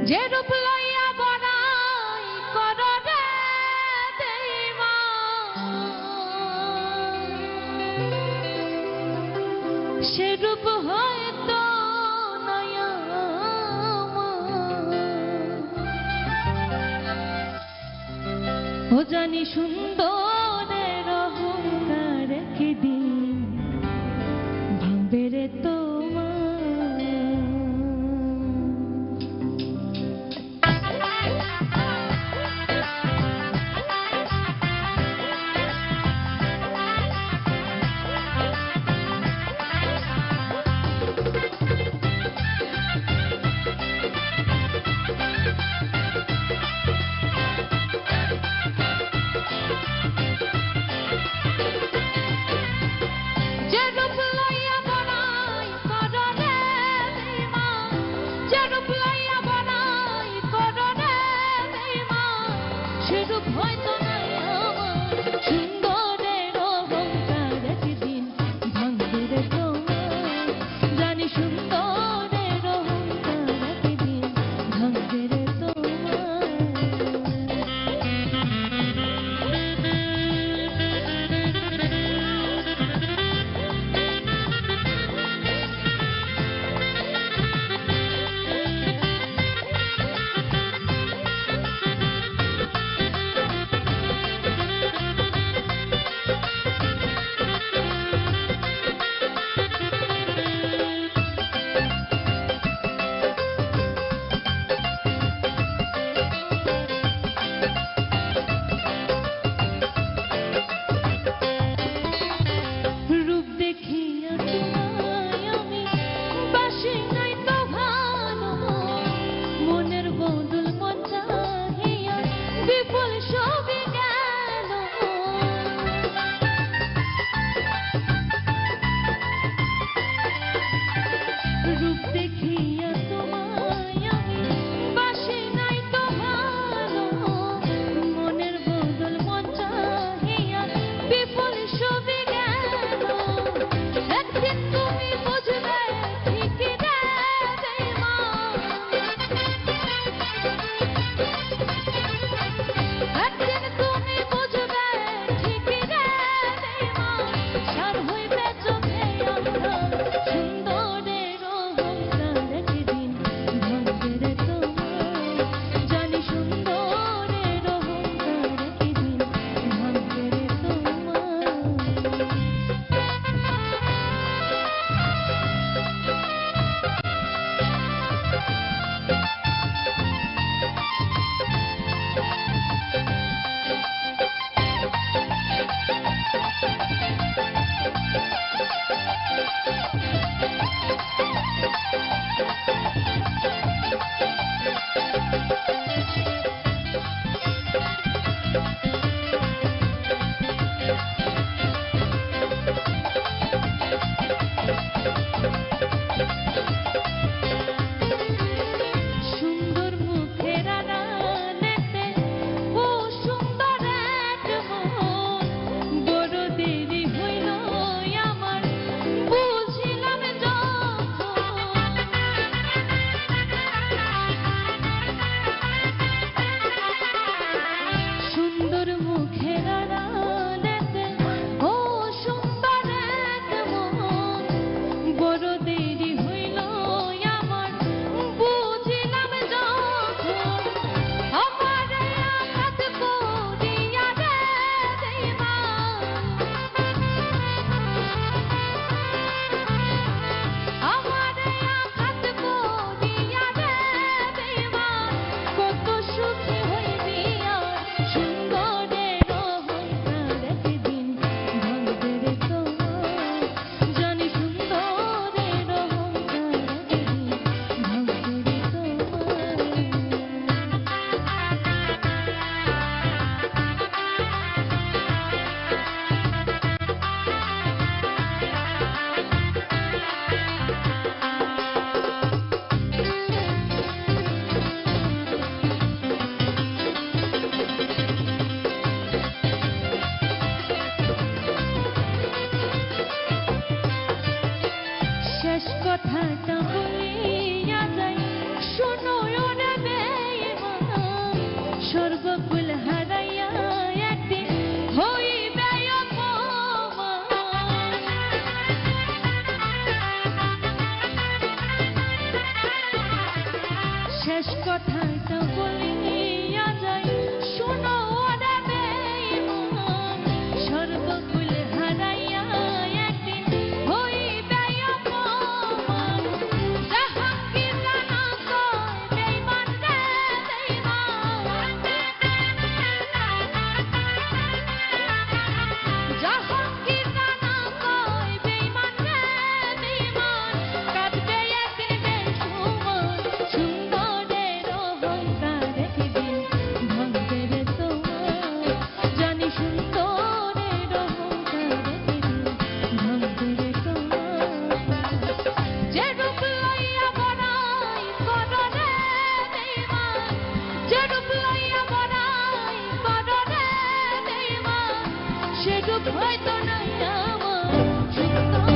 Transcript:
যে রূপ লইয়া বড়াই করো রে দেইমা, সে রূপ হয়তো নয় ও জানি সুন্দরের অহংকার একদিন ভাঙবে রে তোমার। শেষ কথাটা বলিয়া যাই শোনো ওরে বেঈমান সর্বকুল হারাইয়া একদিন হইবে অপমান জাহাঙ্গীর রানা কয় বেঈমান রে বেঈমান জাহাঙ্গীর রানা কয় বেঈমান রে বেঈমান কাঁদবে একদিন বেসুমার সুন্দরের অহংকার একদিন ভাঙবে রে তোমার জানি সুন্দরের অহংকার একদিন ভাঙবে রে তোমার যে রূপ লইয়া বড়াই করো রে বেঈমান যে রূপ লইয়া বড়াই করো রে বেঈমান সে রূপ হয়তো নাই আমার সুন্দর